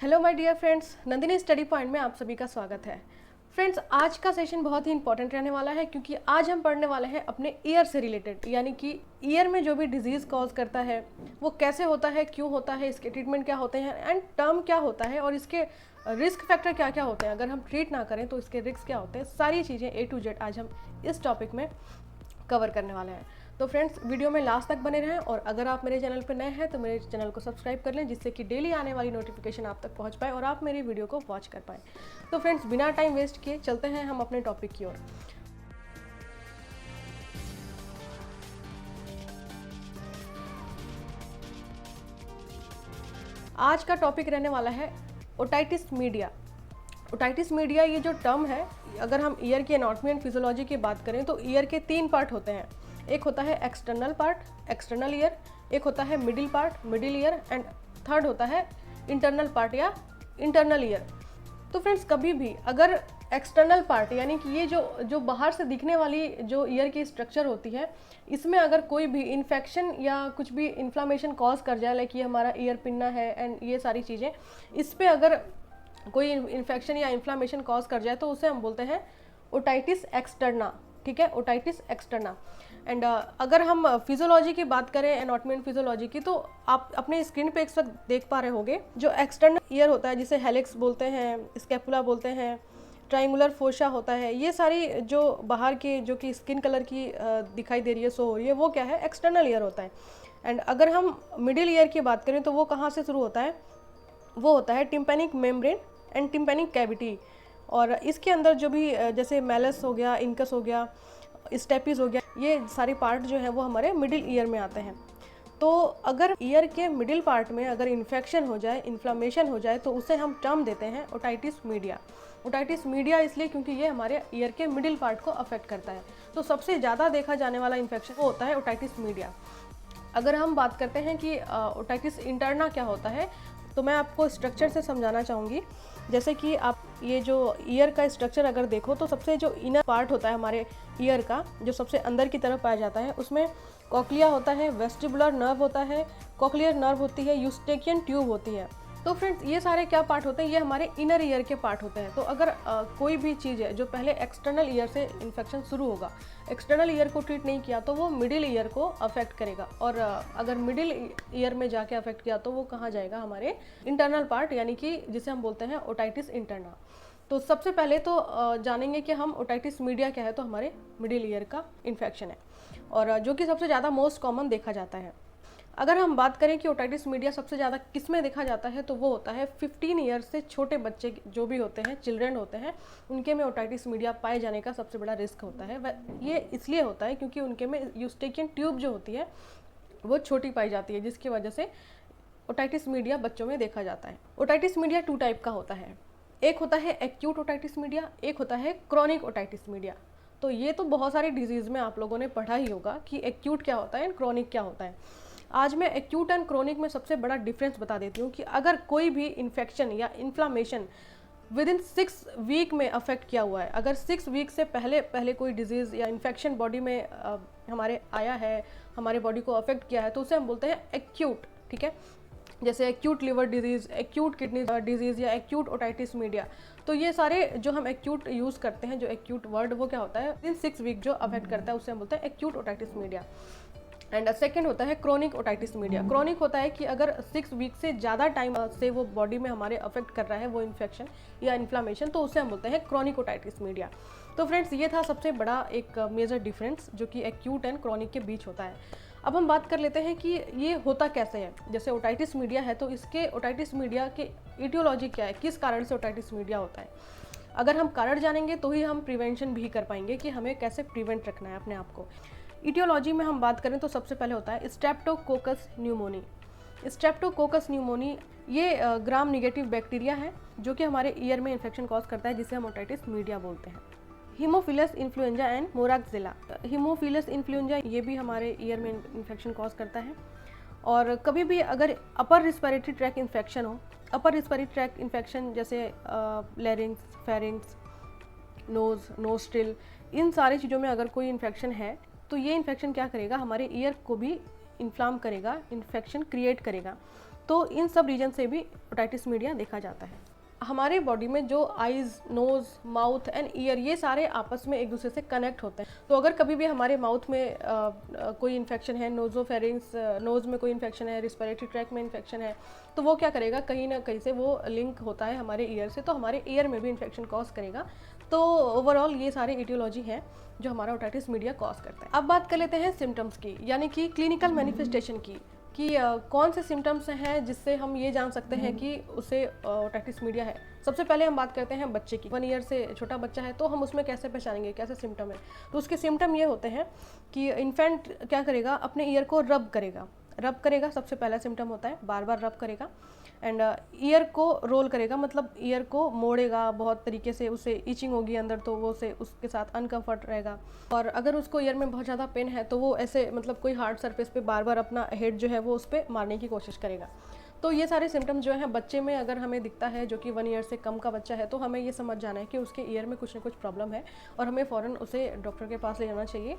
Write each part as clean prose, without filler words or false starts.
Hello my dear friends, Nandini study point में आप सभी का स्वागत है। फ्रेंड्स, आज का सेशन बहुत ही इंपॉर्टेंट रहने वाला है क्योंकि आज हम पढ़ने वाले हैं अपने ईयर से रिलेटेड, यानी कि ईयर में जो भी डिजीज़ कॉज करता है वो कैसे होता है, क्यों होता है, इसके ट्रीटमेंट क्या होते हैं एंड टर्म क्या होता है और इसके रिस्क फैक्टर क्या क्या होते हैं। अगर हम ट्रीट ना करें तो इसके रिस्क क्या होते हैं, सारी चीज़ें A to Z आज हम इस टॉपिक में कवर करने वाले हैं। तो फ्रेंड्स, वीडियो में लास्ट तक बने रहें और अगर आप मेरे चैनल पर नए हैं तो मेरे चैनल को सब्सक्राइब कर लें, जिससे कि डेली आने वाली नोटिफिकेशन आप तक पहुंच पाए और आप मेरी वीडियो को वॉच कर पाएँ। तो फ्रेंड्स, बिना टाइम वेस्ट किए चलते हैं हम अपने टॉपिक की ओर। आज का टॉपिक रहने वाला है ओटाइटिस मीडिया। ओटाइटिस मीडिया ये जो टर्म है, अगर हम ईयर की एनाटॉमी एंड फिजियोलॉजी की बात करें तो ईयर के 3 पार्ट होते हैं। एक होता है एक्सटर्नल पार्ट, एक्सटर्नल ईयर, एक होता है middle part, middle ear and third होता है इंटरनल पार्ट या इंटरनल ईयर। तो फ्रेंड्स, कभी भी अगर एक्सटर्नल पार्ट यानी कि ये जो बाहर से दिखने वाली जो ईयर की स्ट्रक्चर होती है, इसमें अगर कोई भी इन्फेक्शन या कुछ भी इन्फ्लामेशन कॉज कर जाए, लाइक ये हमारा ईयर पिन्ना है एंड ये सारी चीज़ें, इस पर अगर कोई इन्फेक्शन या इन्फ्लामेशन कॉज कर जाए तो उसे हम बोलते हैं ओटाइटिस एक्सटर्ना। ठीक है, ओटाइटिस एक्सटर्ना। एंड अगर हम फिजियोलॉजी की बात करें, एनाटॉमी एंड फिजियोलॉजी की, तो आप अपने स्क्रीन पे इस वक्त देख पा रहे होंगे जो एक्सटर्नल ईयर होता है, जिसे हेलिक्स बोलते हैं, स्कैपुला बोलते हैं, ट्राइंगुलर फोशा होता है, ये सारी जो बाहर की जो कि स्किन कलर की दिखाई दे रही है, शो हो रही है, वो क्या है, एक्सटर्नल ईयर होता है। एंड अगर हम मिडिल ईयर की बात करें तो वो कहाँ से शुरू होता है, वो होता है tympanic membrane and tympanic cavity. और इसके अंदर जो भी जैसे मैलस हो गया, इनकस हो गया, स्टेपिस हो गया, ये सारे पार्ट जो है वो हमारे मिडिल ईयर में आते हैं। तो अगर ईयर के मिडिल पार्ट में अगर इन्फेक्शन हो जाए, इन्फ्लामेशन हो जाए, तो उसे हम टर्म देते हैं ओटाइटिस मीडिया। ओटाइटिस मीडिया इसलिए क्योंकि ये हमारे ईयर के मिडिल पार्ट को अफेक्ट करता है। तो सबसे ज़्यादा देखा जाने वाला इन्फेक्शन वो होता है ओटाइटिस मीडिया। अगर हम बात करते हैं कि ओटाइटिस इंटरना क्या होता है, तो मैं आपको स्ट्रक्चर से समझाना चाहूँगी। जैसे कि आप ये जो ईयर का स्ट्रक्चर अगर देखो तो सबसे जो इनर पार्ट होता है हमारे ईयर का, जो सबसे अंदर की तरफ पाया जाता है, उसमें कॉक्लिया होता है, वेस्टिबुलर नर्व होता है, कॉक्लियर नर्व होती है, यूस्टेकियन ट्यूब होती है। तो फ्रेंड्स, ये सारे क्या पार्ट होते हैं, ये हमारे इनर ईयर के पार्ट होते हैं। तो अगर कोई भी चीज़ है जो पहले एक्सटर्नल ईयर से इन्फेक्शन शुरू होगा, एक्सटर्नल ईयर को ट्रीट नहीं किया तो वो मिडिल ईयर को अफेक्ट करेगा, और अगर मिडिल ईयर में जाके अफेक्ट किया तो वो कहाँ जाएगा, हमारे इंटरनल पार्ट, यानी कि जिसे हम बोलते हैं ओटाइटिस इंटरना। तो सबसे पहले तो जानेंगे कि हम ओटाइटिस मीडिया क्या है। तो हमारे मिडिल ईयर का इन्फेक्शन है और जो कि सबसे ज़्यादा मोस्ट कॉमन देखा जाता है। अगर हम बात करें कि ओटाइटिस मीडिया सबसे ज़्यादा किस में देखा जाता है, तो वो होता है 15 ईयर से छोटे बच्चे जो भी होते हैं, चिल्ड्रेन होते हैं, उनके में ओटाइटिस मीडिया पाए जाने का सबसे बड़ा रिस्क होता है। ये इसलिए होता है क्योंकि उनके में यूस्टेकियन ट्यूब जो होती है वो छोटी पाई जाती है, जिसकी वजह से ओटाइटिस मीडिया बच्चों में देखा जाता है। ओटाइटिस मीडिया 2 टाइप का होता है। एक होता है एक्यूट ओटाइटिस मीडिया, एक होता है क्रॉनिक ओटाइटिस मीडिया। तो ये तो बहुत सारी डिजीज़ में आप लोगों ने पढ़ा ही होगा कि एक्यूट क्या होता है एंड क्रॉनिक क्या होता है। आज मैं एक्यूट एंड क्रोनिक में सबसे बड़ा डिफरेंस बता देती हूँ कि अगर कोई भी इन्फेक्शन या इन्फ्लामेशन विद इन 6 वीक में अफेक्ट किया हुआ है, अगर 6 वीक से पहले कोई डिजीज़ या इन्फेक्शन बॉडी में हमारे आया है, हमारे बॉडी को अफेक्ट किया है, तो उसे हम बोलते हैं एक्यूट। ठीक है, जैसे acute liver disease, acute kidney disease या एक्यूट ओटाइटिस मीडिया। तो ये सारे जो हम एक्यूट यूज़ करते हैं, जो एक्यूट वर्ड, वो क्या होता है, इन 6 वीक जो अफेक्ट करता है उसे हम बोलते हैं acute otitis media. And second होता है क्रोनिक ओटाइटिस मीडिया। क्रोनिक होता है कि अगर 6 वीक से ज़्यादा टाइम से वो बॉडी में हमारे अफेक्ट कर रहा है वो इन्फेक्शन या इन्फ्लामेशन, तो उसे हम बोलते हैं क्रोनिक ओटाइटिस मीडिया। तो फ्रेंड्स, ये था सबसे बड़ा एक मेजर डिफरेंस जो कि एक्यूट एंड क्रोनिक के बीच होता है। अब हम बात कर लेते हैं कि ये होता कैसे है। जैसे ओटाइटिस मीडिया है तो इसके ओटाइटिस मीडिया के इटियोलॉजी क्या है, किस कारण से ओटाइटिस मीडिया होता है। अगर हम कारण जानेंगे तो ही हम प्रिवेंशन भी कर पाएंगे कि हमें कैसे प्रिवेंट रखना है अपने आप को। इटियोलॉजी में हम बात करें तो सबसे पहले होता है स्ट्रेप्टोकोकस न्यूमोनी। स्ट्रेप्टोकोकस न्यूमोनी ये ग्राम निगेटिव बैक्टीरिया है जो कि हमारे ईयर में इन्फेक्शन कॉज करता है, जिसे हम ओटाइटिस मीडिया बोलते हैं। Haemophilus influenza and moraxella. Haemophilus influenza ये भी हमारे ईयर में इन्फेक्शन कॉज करता है। और कभी भी अगर अपर रिस्पिरेटरी ट्रैक इन्फेक्शन हो, अपर रिस्पिरेटरी ट्रैक इन्फेक्शन जैसे लैरिंग्स, फेरिंग्स, नोज, नोस्ट्रिल, इन सारी चीज़ों में अगर कोई इन्फेक्शन है तो ये इन्फेक्शन क्या करेगा, हमारे ईयर को भी इन्फ्लाम करेगा, इन्फेक्शन क्रिएट करेगा। तो इन सब रीजन से भी ओटाइटिस मीडिया देखा जाता है। हमारे बॉडी में जो eyes, nose, mouth and ear ये सारे आपस में एक दूसरे से कनेक्ट होते हैं। तो अगर कभी भी हमारे माउथ में कोई इन्फेक्शन है, नोज़ोफेरिंग्स, नोज़ में कोई इन्फेक्शन है, रिस्पिरेटरी ट्रैक में इन्फेक्शन है, तो वो क्या करेगा, कहीं ना कहीं से वो लिंक होता है हमारे ईयर से, तो हमारे ईयर में भी इन्फेक्शन कॉज करेगा। तो ओवरऑल ये सारे इटियोलॉजी हैं जो हमारा ओटाइटिस मीडिया कॉज करते हैं। अब बात कर लेते हैं सिम्टम्स की, यानी कि क्लिनिकल मैनिफेस्टेशन की, कि कौन से सिम्टम्स हैं जिससे हम ये जान सकते हैं कि उसे ओटाइटिस मीडिया है। सबसे पहले हम बात करते हैं बच्चे की। 1 ईयर से छोटा बच्चा है तो हम उसमें कैसे पहचानेंगे, कैसे सिम्टम है। तो उसके सिम्टम ये होते हैं कि इन्फेंट क्या करेगा, अपने ईयर को रब करेगा, सबसे पहला सिम्टम होता है, बार बार रब करेगा। एंड ईयर को रोल करेगा, मतलब ईयर को मोड़ेगा बहुत तरीके से, उसे ईचिंग होगी अंदर तो वो उसे उसके साथ अनकंफर्ट रहेगा। और अगर उसको ईयर में बहुत ज़्यादा पेन है तो वो ऐसे मतलब कोई हार्ड सरफेस पे बार बार अपना हेड जो है वो उस पर मारने की कोशिश करेगा। तो ये सारे सिम्टम्स जो हैं बच्चे में अगर हमें दिखता है, जो कि 1 ईयर से कम का बच्चा है, तो हमें ये समझ जाना है कि उसके ईयर में कुछ ना कुछ प्रॉब्लम है और हमें फ़ौरन उसे डॉक्टर के पास ले जाना चाहिए।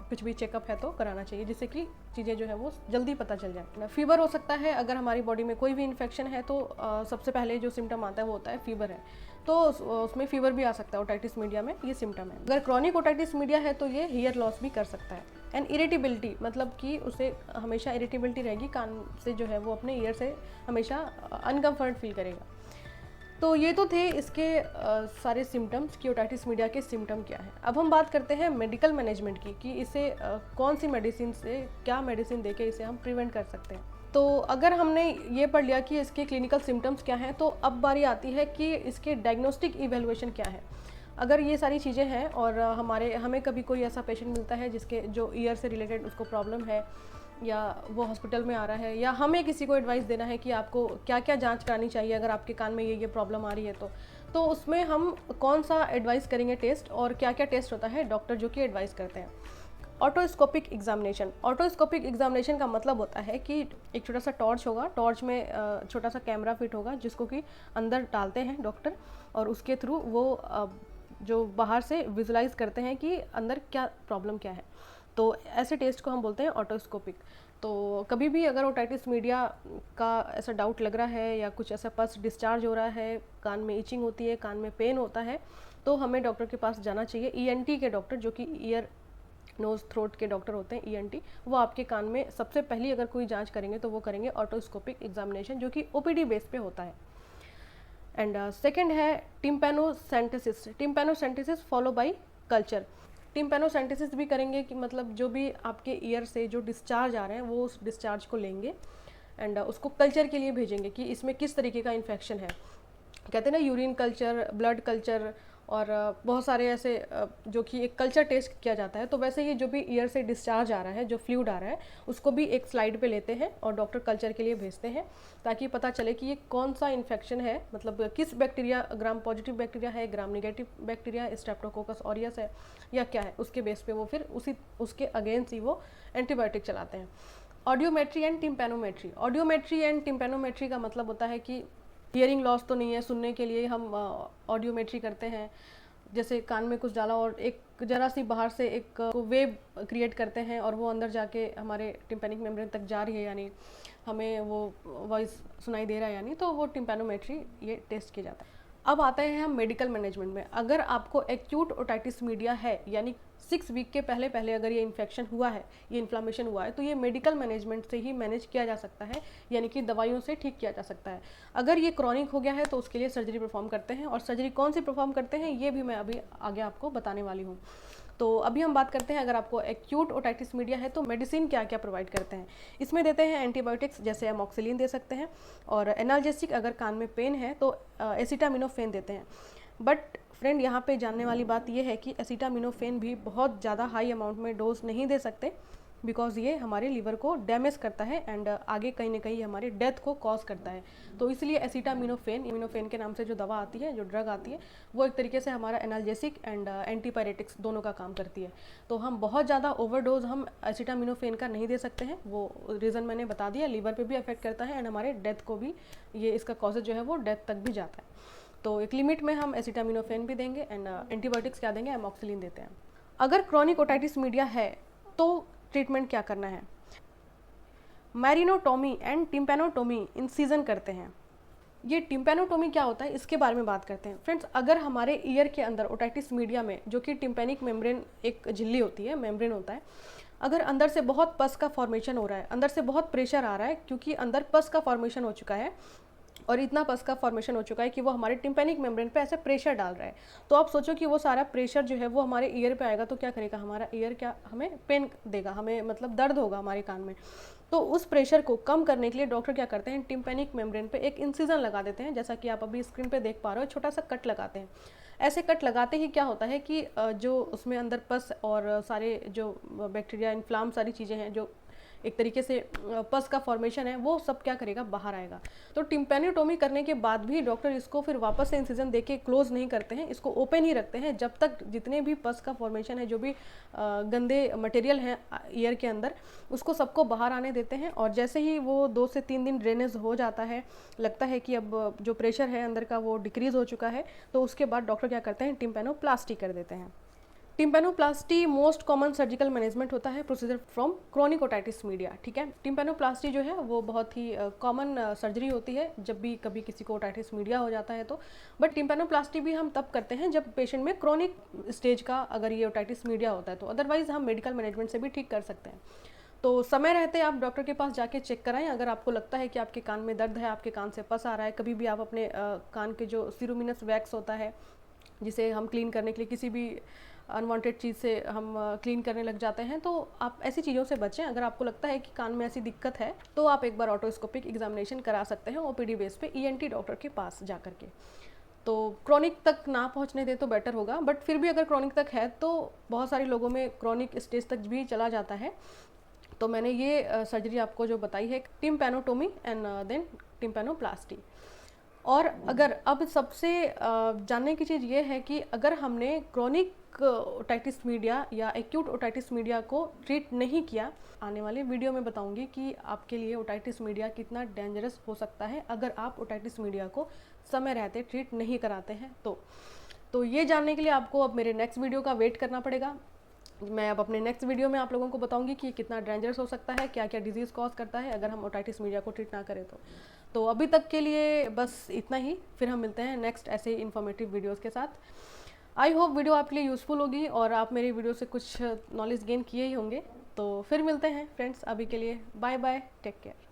कुछ भी चेकअप है तो कराना चाहिए, जिससे कि चीज़ें जो है वो जल्दी पता चल जाए। फीवर हो सकता है, अगर हमारी बॉडी में कोई भी इन्फेक्शन है तो सबसे पहले जो सिम्टम आता है वो होता है फीवर है, तो उसमें फीवर भी आ सकता है। ओटाइटिस मीडिया में ये सिम्टम है। अगर क्रॉनिक ओटाइटिस मीडिया है तो ये हेयर लॉस भी कर सकता है। एंड इरिटेबिलिटी, मतलब कि उसे हमेशा इरिटेबिलिटी रहेगी, कान से जो है वो अपने ईयर से हमेशा अनकम्फर्ट फील करेगा। तो ये तो थे इसके सारे सिम्टम्स कि ओटाइटिस मीडिया के सिम्टम क्या है। अब हम बात करते हैं मेडिकल मैनेजमेंट की, कि इसे कौन सी मेडिसिन से, क्या मेडिसिन देके इसे हम प्रिवेंट कर सकते हैं। तो अगर हमने ये पढ़ लिया कि इसके क्लिनिकल सिम्टम्स क्या हैं, तो अब बारी आती है कि इसके डायग्नोस्टिक इवेलुएशन क्या है। अगर ये सारी चीज़ें हैं और हमें कभी कोई ऐसा पेशेंट मिलता है जिसके जो ईयर से रिलेटेड उसको प्रॉब्लम है, या वो हॉस्पिटल में आ रहा है, या हमें किसी को एडवाइस देना है कि आपको क्या क्या जांच करानी चाहिए अगर आपके कान में ये प्रॉब्लम आ रही है, तो उसमें हम कौन सा एडवाइस करेंगे टेस्ट, और क्या क्या टेस्ट होता है डॉक्टर जो कि एडवाइस करते हैं। ऑटोस्कोपिक एग्जामिनेशन का मतलब होता है कि एक छोटा सा टॉर्च होगा, टॉर्च में छोटा सा कैमरा फिट होगा जिसको कि अंदर डालते हैं डॉक्टर, और उसके थ्रू वो जो बाहर से विजुलाइज करते हैं कि अंदर क्या प्रॉब्लम क्या है। तो ऐसे टेस्ट को हम बोलते हैं ऑटोस्कोपिक। तो कभी भी अगर ओटाइटिस मीडिया का ऐसा डाउट लग रहा है या कुछ ऐसा पस डिस्चार्ज हो रहा है, कान में इचिंग होती है, कान में पेन होता है, तो हमें डॉक्टर के पास जाना चाहिए। ईएनटी के डॉक्टर, जो कि ईयर नोज थ्रोट के डॉक्टर होते हैं, ईएनटी, वो आपके कान में सबसे पहली अगर कोई जांच करेंगे तो वो करेंगे ऑटोस्कोपिक एग्जामिनेशन, जो कि ओपीडी बेस पे होता है। एंड सेकेंड है टिम्पैनोसेंटेसिस फॉलो बाय कल्चर। टिम्पैनोसेंटेसिस भी करेंगे कि मतलब जो भी आपके ईयर से जो डिस्चार्ज आ रहे हैं वो उस डिस्चार्ज को लेंगे एंड उसको कल्चर के लिए भेजेंगे कि इसमें किस तरीके का इन्फेक्शन है। कहते हैं ना यूरिन कल्चर, ब्लड कल्चर, और बहुत सारे ऐसे जो कि एक कल्चर टेस्ट किया जाता है। तो वैसे ही जो भी ईयर से डिस्चार्ज आ रहा है, जो फ्लूइड आ रहा है, उसको भी एक स्लाइड पे लेते हैं और डॉक्टर कल्चर के लिए भेजते हैं, ताकि पता चले कि ये कौन सा इन्फेक्शन है, मतलब किस बैक्टीरिया, ग्राम पॉजिटिव बैक्टीरिया है, ग्राम निगेटिव बैक्टीरिया, स्ट्रेप्टोकोकस ऑरियस है, या क्या है। उसके बेस पे वो फिर उसके अगेंस्ट ही वो एंटीबायोटिक चलाते हैं। ऑडियोमेट्री एंड टिम्पैनोमेट्री का मतलब होता है कि हियरिंग लॉस तो नहीं है, सुनने के लिए हम ऑडियोमेट्री करते हैं। जैसे कान में कुछ डाला और एक जरा सी बाहर से एक वेव क्रिएट करते हैं और वो अंदर जाके हमारे टिम्पैनिक मेम्ब्रेन तक जा रही है, यानी हमें वो वॉइस सुनाई दे रहा है, यानी तो वो टिम्पैनोमेट्री ये टेस्ट किया जाता है। अब आते हैं हम मेडिकल मैनेजमेंट में। अगर आपको एक्यूट ओटाइटिस मीडिया है, यानी 6 वीक के पहले अगर ये इन्फेक्शन हुआ है, ये इन्फ्लामेशन हुआ है, तो ये मेडिकल मैनेजमेंट से ही मैनेज किया जा सकता है, यानी कि दवाइयों से ठीक किया जा सकता है। अगर ये क्रॉनिक हो गया है तो उसके लिए सर्जरी परफॉर्म करते हैं, और सर्जरी कौन सी परफॉर्म करते हैं ये भी मैं अभी आगे आपको बताने वाली हूँ। तो अभी हम बात करते हैं, अगर आपको एक्यूट ओटाइटिस मीडिया है तो मेडिसिन क्या क्या प्रोवाइड करते हैं। इसमें देते हैं एंटीबायोटिक्स, जैसे एमॉक्सिलिन दे सकते हैं, और एनाल्जेसिक अगर कान में पेन है तो एसिटामिनोफेन देते हैं। बट फ्रेंड, यहाँ पे जानने वाली बात यह है कि एसिटामिनोफेन भी बहुत ज़्यादा हाई अमाउंट में डोज नहीं दे सकते, बिकॉज ये हमारे लीवर को डैमेज करता है एंड आगे कहीं ना कहीं हमारी डेथ को कॉज करता है। तो इसलिए एसिटामिनोफेन के नाम से जो दवा आती है, जो ड्रग आती है, वो एक तरीके से हमारा एनाल्जेसिक एंड एंटीपायरेटिक्स दोनों का काम करती है। तो हम बहुत ज़्यादा ओवरडोज हम एसिटामिनोफेन का नहीं दे सकते हैं, वो रीज़न मैंने बता दिया। लीवर पे भी अफेक्ट करता है एंड हमारे डेथ को भी, ये इसका कॉजेज जो है वो डेथ तक भी जाता है। तो एक लिमिट में हम एसिटामिनोफेन भी देंगे एंड एंटीबायोटिक्स क्या देंगे, एमॉक्सिलिन देते हैं। अगर क्रॉनिक ओटाइटिस मीडिया है तो ट्रीटमेंट क्या करना है। मैरिनोटोमी एंड टिम्पैनोटोमी इंसिजन करते हैं। ये टिम्पैनोटोमी क्या होता है इसके बारे में बात करते हैं। फ्रेंड्स, अगर हमारे ईयर के अंदर ओटाइटिस मीडिया में, जो कि टिम्पैनिक मेम्ब्रेन एक झिल्ली होती है, मेम्ब्रेन होता है, अगर अंदर से बहुत पस का फॉर्मेशन हो रहा है, अंदर से बहुत प्रेशर आ रहा है, क्योंकि अंदर पस का फॉर्मेशन हो चुका है और इतना पस का फॉर्मेशन हो चुका है कि वो हमारे टिम्पैनिक मेम्ब्रेन पे ऐसे प्रेशर डाल रहा है, तो आप सोचो कि वो सारा प्रेशर जो है वो हमारे ईयर पे आएगा तो क्या करेगा, हमारा ईयर क्या हमें पेन देगा, हमें मतलब दर्द होगा हमारे कान में। तो उस प्रेशर को कम करने के लिए डॉक्टर क्या करते हैं, टिम्पैनिक मेम्ब्रेन पे एक इंसिजन लगा देते हैं, जैसा कि आप अभी स्क्रीन पे देख पा रहे हो, छोटा सा कट लगाते हैं। ऐसे कट लगाते ही क्या होता है कि जो उसमें अंदर पस और सारे जो बैक्टीरिया, इन्फ्लाम सारी चीज़ें हैं, जो एक तरीके से पस का फॉर्मेशन है, वो सब क्या करेगा, बाहर आएगा। तो टिम्पैनियोटोमी करने के बाद भी डॉक्टर इसको फिर वापस से इंसिजन देके क्लोज नहीं करते हैं, इसको ओपन ही रखते हैं जब तक जितने भी पस का फॉर्मेशन है, जो भी गंदे मटेरियल हैं ईयर के अंदर, उसको सबको बाहर आने देते हैं। और जैसे ही वो 2 से 3 दिन ड्रेनेज हो जाता है, लगता है कि अब जो प्रेशर है अंदर का वो डिक्रीज़ हो चुका है, तो उसके बाद डॉक्टर क्या करते हैं, टिम्पैनोप्लास्टी कर देते हैं। टिम्पैनोप्लास्टी मोस्ट कॉमन सर्जिकल मैनेजमेंट होता है procedure from chronic otitis media. ठीक है, टिम्पैनोप्लास्टी जो है वो बहुत ही कॉमन सर्जरी होती है जब भी कभी किसी को ओटाइटिस मीडिया हो जाता है तो। बट टिम्पैनोप्लास्टी भी हम तब करते हैं जब पेशेंट में क्रोनिक स्टेज का अगर ये ओटाइटिस मीडिया होता है तो, अदरवाइज हम मेडिकल मैनेजमेंट से भी ठीक कर सकते हैं। तो समय रहते आप डॉक्टर के पास जाके चेक कराएं। अगर आपको लगता है कि आपके कान में दर्द है, आपके कान से पस आ रहा है, कभी भी आप अपने कान के जो सिरोमिनस वैक्स होता है, जिसे हम क्लीन करने के लिए किसी भी अनवांटेड चीज़ से हम क्लीन करने लग जाते हैं, तो आप ऐसी चीज़ों से बचें। अगर आपको लगता है कि कान में ऐसी दिक्कत है तो आप एक बार ऑटोस्कोपिक एग्जामिनेशन करा सकते हैं ओपीडी बेस पे ईएनटी डॉक्टर के पास जा कर के। तो क्रोनिक तक ना पहुंचने दे तो बेटर होगा, बट फिर भी अगर क्रोनिक तक है तो बहुत सारे लोगों में क्रोनिक स्टेज तक भी चला जाता है। तो मैंने ये सर्जरी आपको जो बताई है, टिम्पैनोटोमी एंड देन टिम्पैनोप्लास्टी। और अगर अब सबसे जानने की चीज़ ये है कि अगर हमने क्रोनिक ओटाइटिस मीडिया या एक्यूट ओटाइटिस मीडिया को ट्रीट नहीं किया, आने वाले वीडियो में बताऊंगी कि आपके लिए ओटाइटिस मीडिया कितना डेंजरस हो सकता है अगर आप ओटाइटिस मीडिया को समय रहते ट्रीट नहीं कराते हैं। तो ये जानने के लिए आपको अब मेरे नेक्स्ट वीडियो का वेट करना पड़ेगा। मैं अब अपने नेक्स्ट वीडियो में आप लोगों को बताऊंगी कि कितना डेंजरस हो सकता है, क्या क्या डिजीज़ कॉज करता है अगर हम ओटाइटिस मीडिया को ट्रीट ना करें तो अभी तक के लिए बस इतना ही। फिर हम मिलते हैं नेक्स्ट ऐसे इन्फॉर्मेटिव वीडियोस के साथ। आई होप वीडियो आपके लिए यूज़फुल होगी और आप मेरी वीडियो से कुछ नॉलेज गेन किए ही होंगे। तो फिर मिलते हैं फ्रेंड्स, अभी के लिए बाय बाय, टेक केयर।